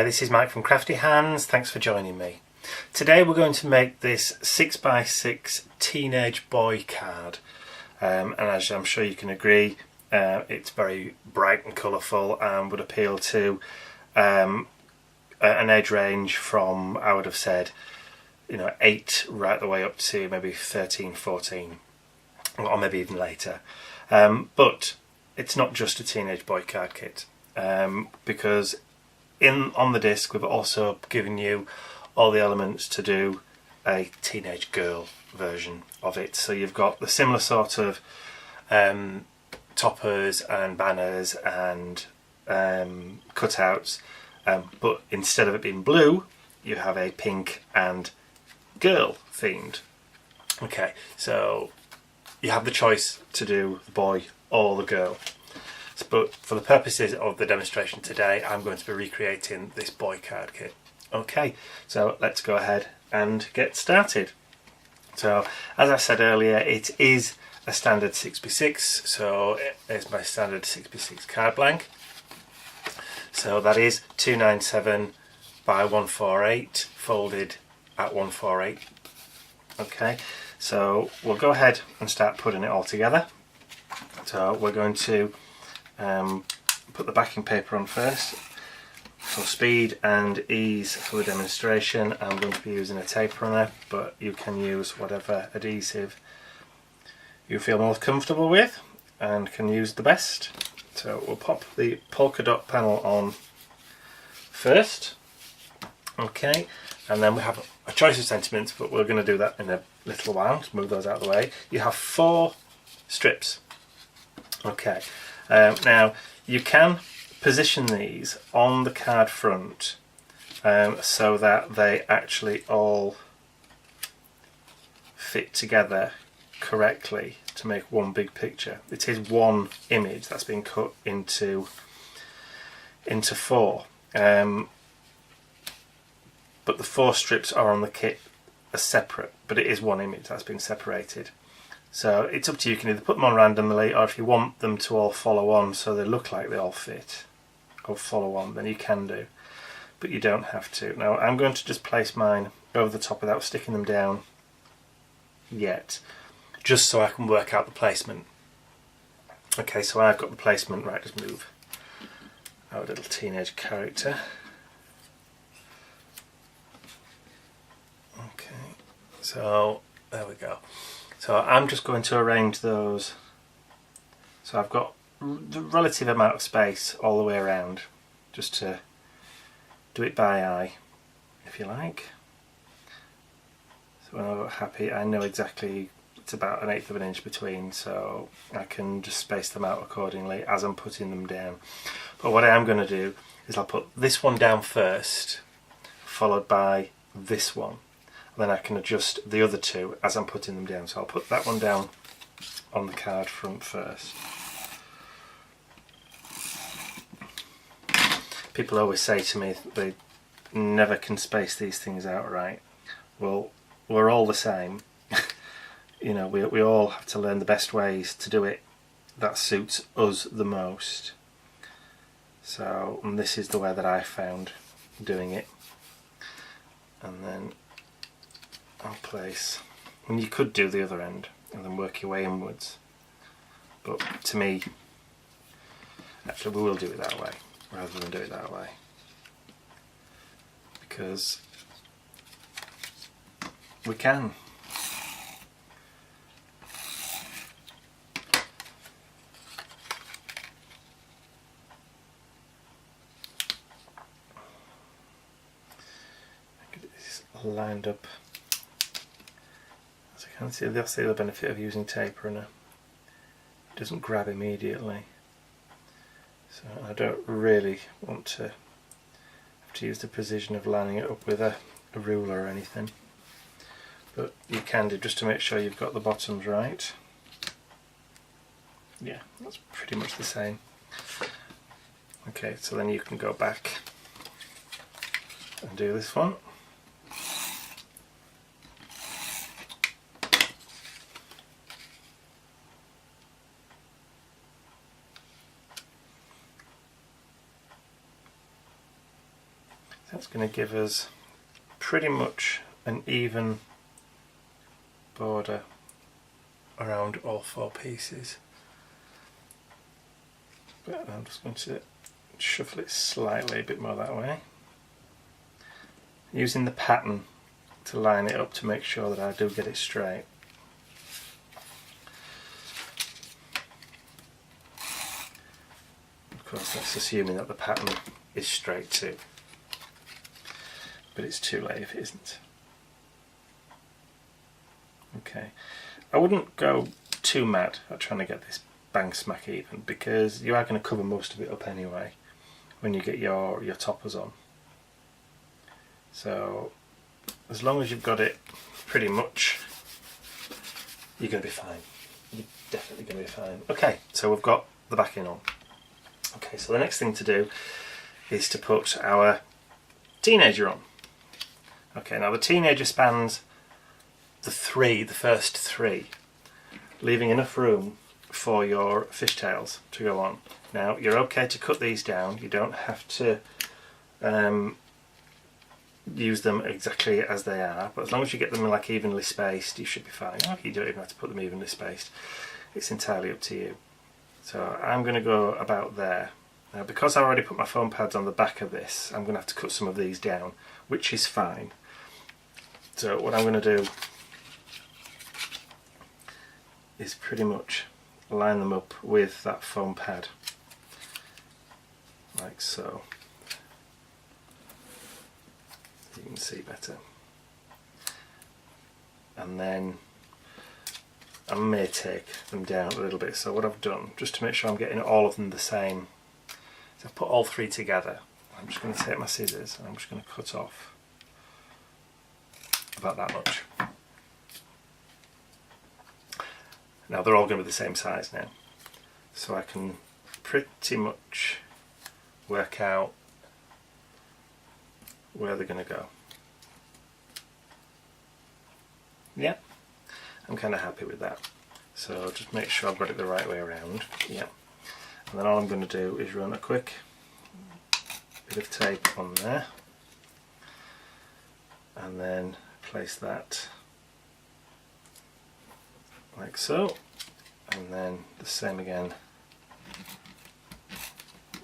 Hi, this is Mike from Kraftyhands. Thanks for joining me. Today we're going to make this 6x6 teenage boy card, and as I'm sure you can agree, it's very bright and colourful and would appeal to an age range from, I would have said, 8 right the way up to maybe 13, 14, or maybe even later. But it's not just a teenage boy card kit, because on the disc we've also given you all the elements to do a teenage girl version of it. So you've got the similar sort of toppers and banners and cutouts, but instead of it being blue, you have a pink and girl themed. Okay, so you have the choice to do the boy or the girl. But for the purposes of the demonstration today, I'm going to be recreating this boy card kit. Okay, so let's go ahead and get started. So as I said earlier, it is a standard 6x6, so it's my standard 6x6 card blank. So that is 297 by 148 folded at 148. Okay, so we'll go ahead and start putting it all together. So we're going to put the backing paper on first. For speed and ease for the demonstration, I'm going to be using a tape runner, but you can use whatever adhesive you feel most comfortable with and can use the best. So we'll pop the polka dot panel on first. Okay, and then we have a choice of sentiments, but we're going to do that in a little while. Just move those out of the way. You have 4 strips. Okay, now you can position these on the card front so that they actually all fit together correctly to make one big picture. It is one image that's been cut into 4, but the 4 strips are on the kit as separate, but it is one image that's been separated. So it's up to you. You can either put them on randomly, or if you want them to all follow on so they look like they all fit or follow on, then you can do, but you don't have to. Now I'm going to just place mine over the top without sticking them down yet, just so I can work out the placement. Okay, so I've got the placement right. Just move our little teenage character. Okay, so there we go. So I'm just going to arrange those so I've got the relative amount of space all the way around, just to do it by eye, if you like. So when I'm happy, I know exactly it's about 1/8 of an inch between, so I can just space them out accordingly as I'm putting them down. But what I am going to do is I'll put this one down first, followed by this one. Then I can adjust the other 2 as I'm putting them down. So I'll put that one down on the card front first. People always say to me they never can space these things out right. Well, we're all the same. We all have to learn the best ways to do it that suits us the most. So, and this is the way that I found doing it. And then I'll place, and you could do the other end and then work your way inwards, but to me, actually we will do it that way rather than do it that way, because we can. Get this lined up. And that's the other benefit of using tape runner. It doesn't grab immediately. So I don't really want to have to use the precision of lining it up with a ruler or anything. But you can do, just to make sure you've got the bottoms right. Yeah, that's pretty much the same. Okay, so then you can go back and do this one. That's going to give us pretty much an even border around all 4 pieces. But I'm just going to shuffle it slightly a bit more that way, using the pattern to line it up to make sure that I do get it straight. Of course, that's assuming that the pattern is straight too, but it's too late if it isn't. Okay, I wouldn't go too mad at trying to get this bang smack even, because you are going to cover most of it up anyway when you get your toppers on. So as long as you've got it pretty much, you're going to be fine. You're definitely going to be fine. Okay, so we've got the backing on. Okay, so the next thing to do is to put our teenager on. Okay, now the teenager spans the first three, leaving enough room for your fishtails to go on. Now you're okay to cut these down, you don't have to use them exactly as they are, but as long as you get them like evenly spaced, you should be fine. You don't even have to put them evenly spaced, it's entirely up to you. So I'm going to go about there. Now because I already put my foam pads on the back of this, I'm going to have to cut some of these down, which is fine. So what I'm going to do is pretty much line them up with that foam pad, like so. You can see better. And then I may take them down a little bit. So what I've done, just to make sure I'm getting all of them the same, is I've put all 3 together. I'm just going to take my scissors and I'm just going to cut off about that much. Now they're all going to be the same size now, so I can pretty much work out where they're going to go. Yeah, I'm kind of happy with that. So just make sure I've got it the right way around. Yeah, and then all I'm going to do is run a quick bit of tape on there, and then place that like so, and then the same again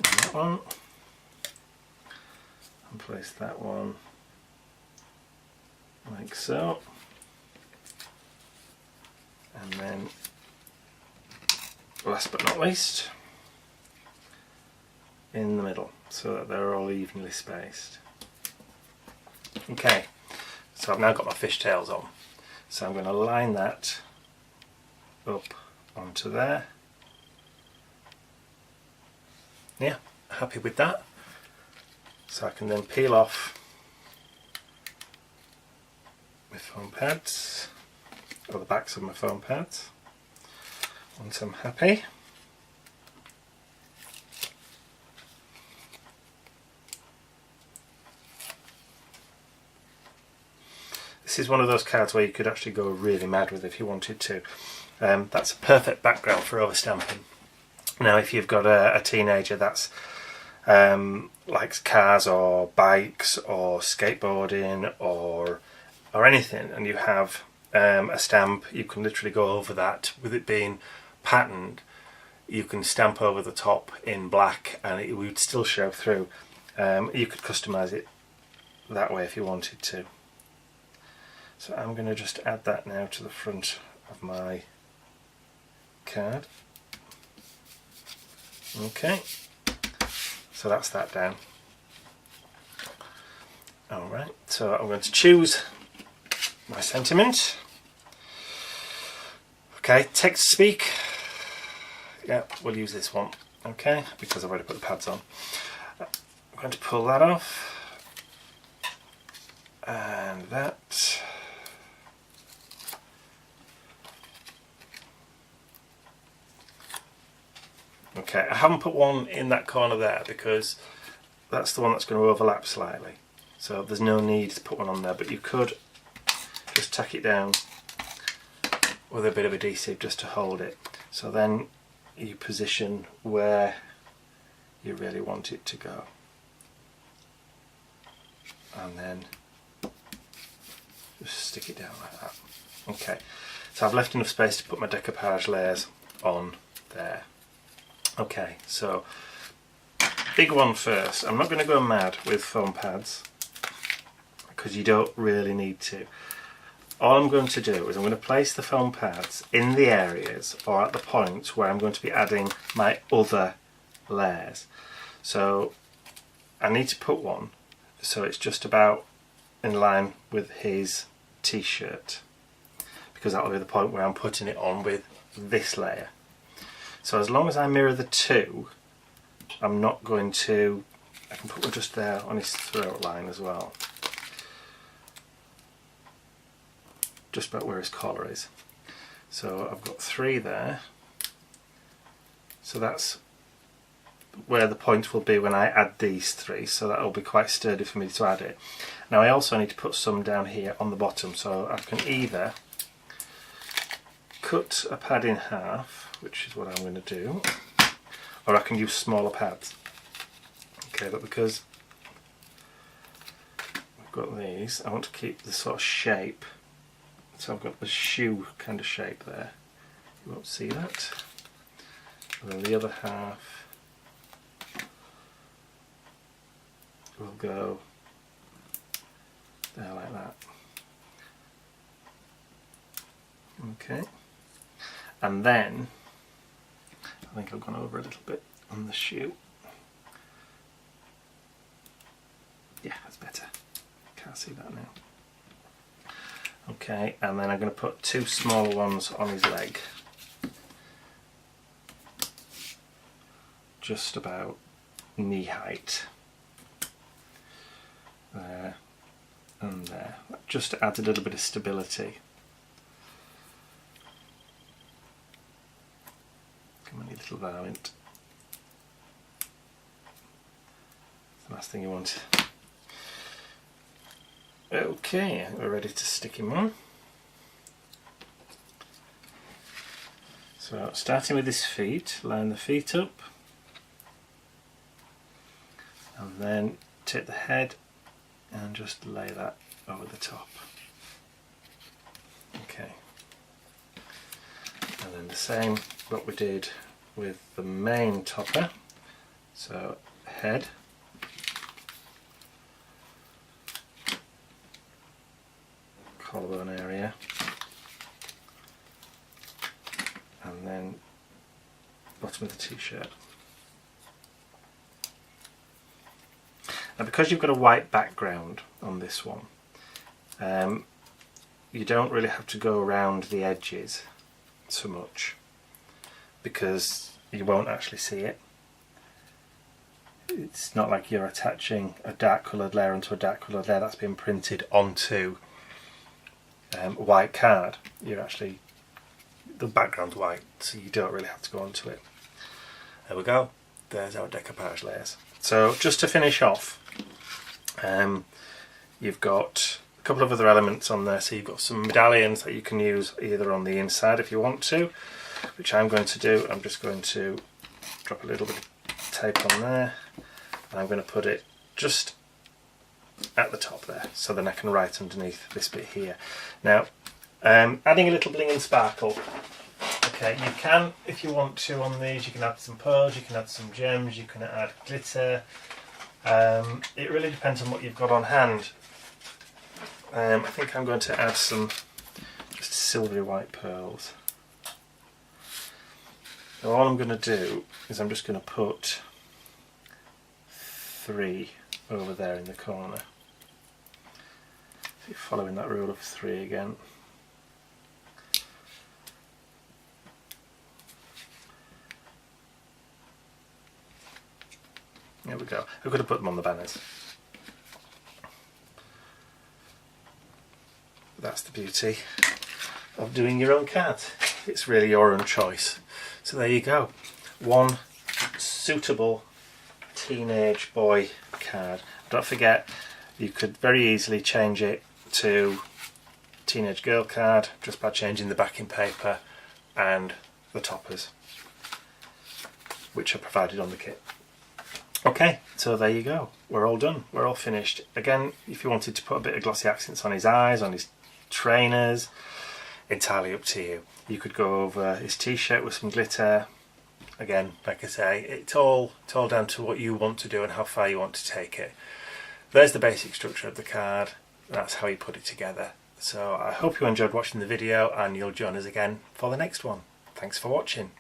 on that one, and place that one like so, and then last but not least in the middle, so that they're all evenly spaced. Okay, so I've now got my fishtails on, so I'm going to line that up onto there. Yeah, happy with that. So I can then peel off my foam pads, or the backs of my foam pads, once I'm happy. This is one of those cards where you could actually go really mad with if you wanted to. That's a perfect background for overstamping. Now if you've got a teenager that's likes cars or bikes or skateboarding or anything, and you have a stamp, you can literally go over that. With it being patterned, you can stamp over the top in black and it would still show through. You could customize it that way if you wanted to. So I'm going to just add that now to the front of my card. Okay, so that's that down. Alright, so I'm going to choose my sentiment. Okay, text to speak. Yeah, we'll use this one. Okay, because I've already put the pads on. I'm going to pull that off. And that. Okay, I haven't put one in that corner there because that's the one that's going to overlap slightly. So there's no need to put one on there, but you could just tack it down with a bit of adhesive just to hold it. So then you position where you really want it to go. and then just stick it down like that. Okay, so I've left enough space to put my decoupage layers on there. Okay, so big one first. I'm not going to go mad with foam pads because you don't really need to. All I'm going to do is I'm going to place the foam pads in the areas or at the points where I'm going to be adding my other layers. So I need to put one so it's just about in line with his t-shirt, because that will be the point where I'm putting it on with this layer. So as long as I mirror the two, I'm not going to, I can put one just there on his throat line as well, just about where his collar is. So I've got 3 there, so that's where the point will be when I add these 3, so that will be quite sturdy for me to add it. Now I also need to put some down here on the bottom, so I can either cut a pad in half, which is what I'm going to do, or I can use smaller pads. Okay, but because we've got these, I want to keep the sort of shape, so I've got the shoe kind of shape there. You won't see that. And then the other half will go there like that. Okay, and then I think I've gone over a little bit on the shoe. Yeah, that's better. Can't see that now. Okay, and then I'm going to put 2 smaller ones on his leg, just about knee height. There and there, just to add a little bit of stability. Come on, you little varmint. That's the last thing you want. Okay, we're ready to stick him on. So starting with his feet, line the feet up, and then take the head and just lay that over the top. Okay, and then the same what we did with the main topper. So head, collarbone area, and then bottom of the t-shirt. Now because you've got a white background on this one, you don't really have to go around the edges so much, because you won't actually see it. It's not like you're attaching a dark coloured layer onto a dark coloured layer that's been printed onto a white card. You're actually, the background's white, so you don't really have to go onto it. There we go, there's our decoupage layers. So just to finish off, you've got a couple of other elements on there. So you've got some medallions that you can use either on the inside if you want to, which I'm going to do. I'm just going to drop a little bit of tape on there, and I'm going to put it just at the top there, so then I can write underneath this bit here. Now, adding a little bling and sparkle. Okay, you can, if you want to, on these, you can add some pearls, you can add some gems, you can add glitter. It really depends on what you've got on hand. I think I'm going to add some just silvery white pearls. So all I'm going to do is I'm just going to put 3 over there in the corner. So you're following that rule of 3 again. There we go. We've got to put them on the banners. That's the beauty of doing your own cards. It's really your own choice. So there you go. One suitable teenage boy card. Don't forget, you could very easily change it to teenage girl card just by changing the backing paper and the toppers, which are provided on the kit. Okay, so there you go. We're all done. We're all finished. Again, if you wanted to put a bit of glossy accents on his eyes, on his trainers, entirely up to you. You could go over his t-shirt with some glitter. Again, like I say, it's all down to what you want to do and how far you want to take it. There's the basic structure of the card. That's how you put it together. So I hope you enjoyed watching the video and you'll join us again for the next one. Thanks for watching.